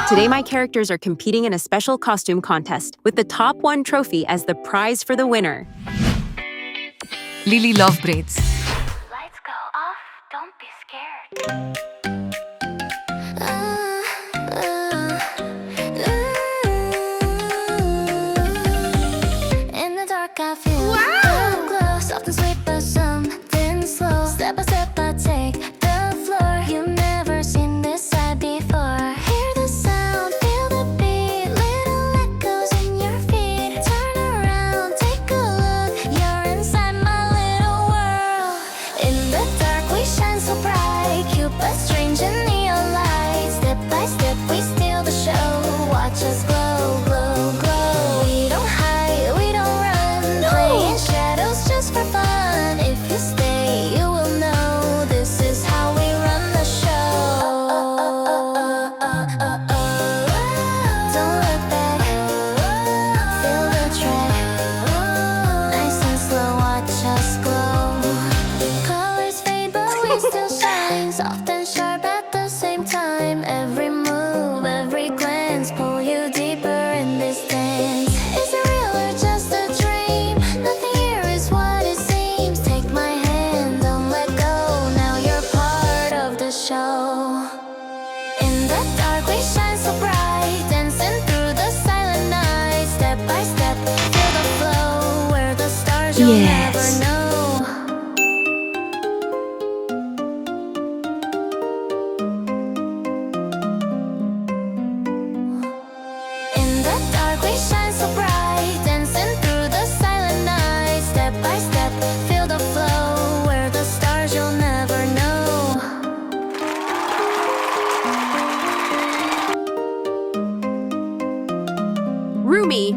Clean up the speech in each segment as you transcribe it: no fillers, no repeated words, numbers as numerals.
Today, my characters are competing in a special costume contest with the top 1 trophy as the prize for the winner. Llily love braids. Lights go off, don't be scared. In the dark I feel the glow, soft and sweet but something slow. Step by step I take the floor. You've never seen this side before. Hear the sound, feel the beat, little echoes in your feet. Turn around, take a look, you're inside my little world. In the dark we shine so bright, cute but strange and neon lights. Step by step we steal the show. Watch us glow, glow, glow. We don't hide, we don't run, playing shadows just for fun. If you stay, you will know this is how we run the show. Don't look back, feel the track. Nice and slow, watch us glow. Colors fade but we still shine, soft and sharp at the same time. Every move, every glance, pull you deeper in this dance. Is it real or just a dream? Nothing here is what it seems. Take my hand, don't let go. Now you're part of the show. In the dark we shine so bright, dancing through the silent night. Step by step, feel the flow. Where the stars you'll never know. In the dark we shine so bright, dancing through the silent night. Step by step, feel the flow. Where the stars you'll never know. Rumi.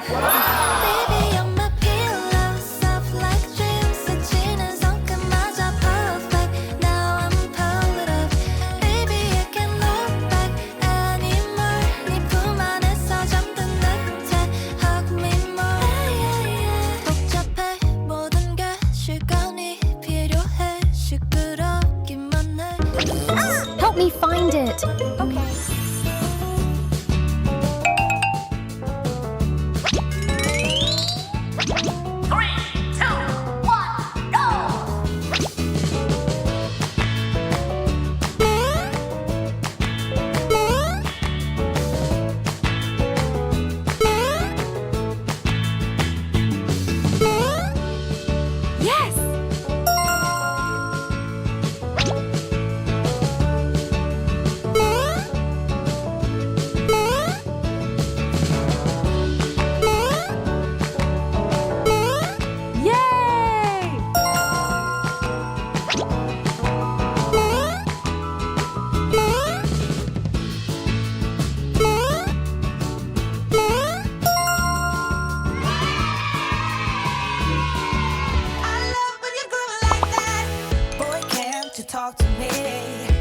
Baby, you're my pillow, soft like dreams. 스치는 손끝마저 perfect. Now I'm pulled up. Baby, I can't look back anymore. 네 품 안에서 잠든 듯해. Hug me more. 복잡해 모든 게 시간이 필요해. 시끄럽기만 해. Help me find it. Okay. Yes! Yay! I love when you groove like that. Boy, can't you talk to me?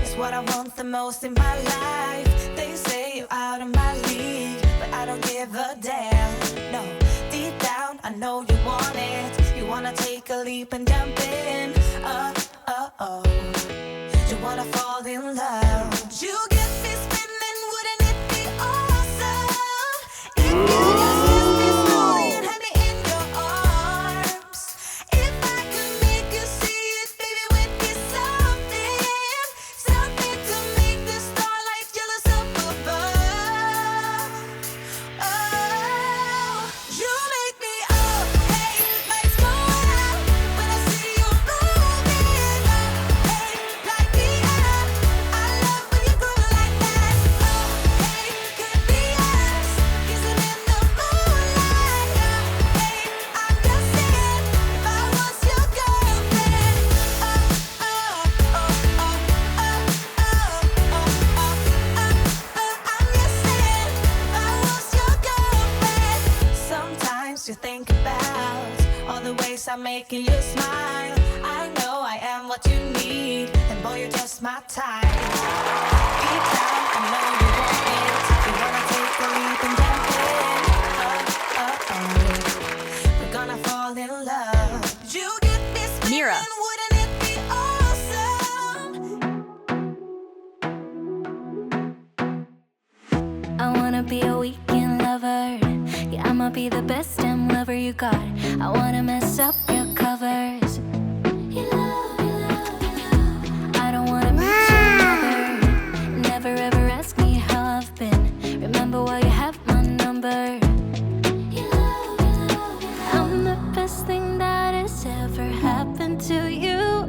It's what I want the most in my life. They say you're out of my league, but I don't give a damn. No, deep down I know you want it. You wanna take a leap and jump in. Oh. You wanna fall in love. You get me spinning, wouldn't it be awesome? If you just kiss me slowly and have me in your arms. If I could make you see it, baby, would be something to make the starlight jealous up above. Oh, you make me up, hey, lights go out when I see you moving up, hey, like the air. I love when you groove like that. Oh, hey, could be us, kissing in the moonlight. Hey, I'm just saying, if I was your girlfriend. I'm just saying, if I was your girlfriend. Sometimes you think about all the ways I'm making you smile. I know I am what you need, and boy, you're just my type. Deep down, I know you want it. You wanna take a leap and jump in. I'ma be the best damn lover you got. I wanna mess up your covers. I don't wanna meet your mother. Never ever ask me how I've been. Remember while you have my number. I'm the best thing that has ever happened to you.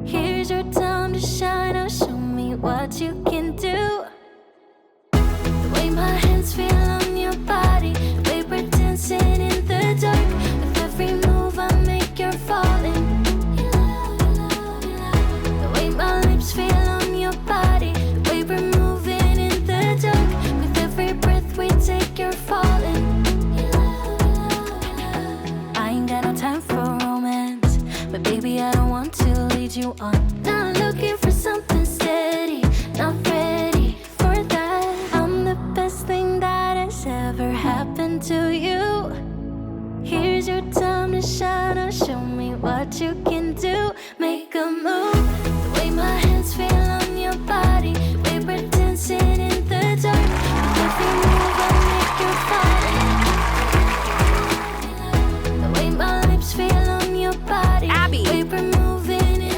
Here's your time to shine. Now show me what you can do. The way my hands feel on your body, the way we're dancing in the dark. With every move I make, you're falling. The way my lips feel on your body, the way we're moving in the dark. With every breath we take, you're falling. I ain't got no time for romance, but baby, I don't want to lead you on. Not looking for something steady, not ready for that. I'm the best thing that has ever happened to you. Here's your time to shine. Now show me what you can do. Make a move. The way my hands feel on your body, the way we're dancing in the dark. With every move I make, you're falling. The way my lips feel on your body, Abby. the way we're moving in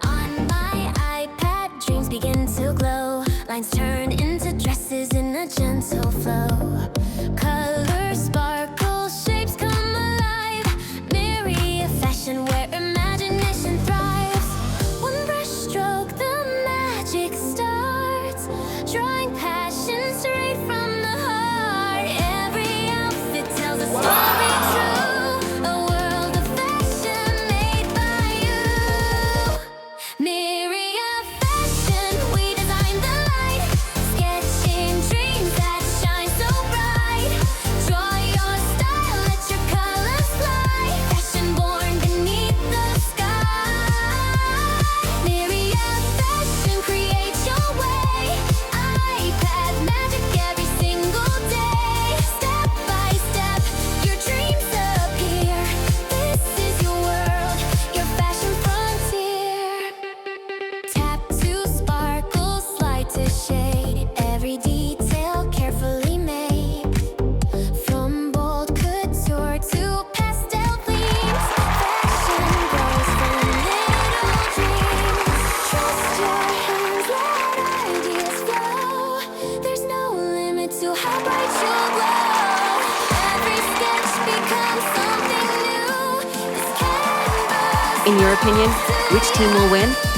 On my iPad, dreams begin to glow. Lines turn into dresses in a gentle flow. Colors sparkle, shapes come alive. Myria fashion where imagination thrives. One brush stroke, the magic starts. Drawing passion straight from the heart. Every outfit tells a story too. A world of fashion made by you. Myria fashion, we design the light. Sketching dreams that shine so bright. Draw your style, let your colors fly. Fashion born beneath the sky. Myria fashion, create your way. iPad magic every single day. Step by step, your dreams appear. This is your world, your fashion frontier. Tap to sparkle, slide to shade. Every detail carefully made. From bold couture to pastel themes. Fashion grows from little dreams. Trust your hands, let ideas flow. There's no limit to how bright you'll glow. Every sketch becomes something new. This canvas In your opinion, which team will win?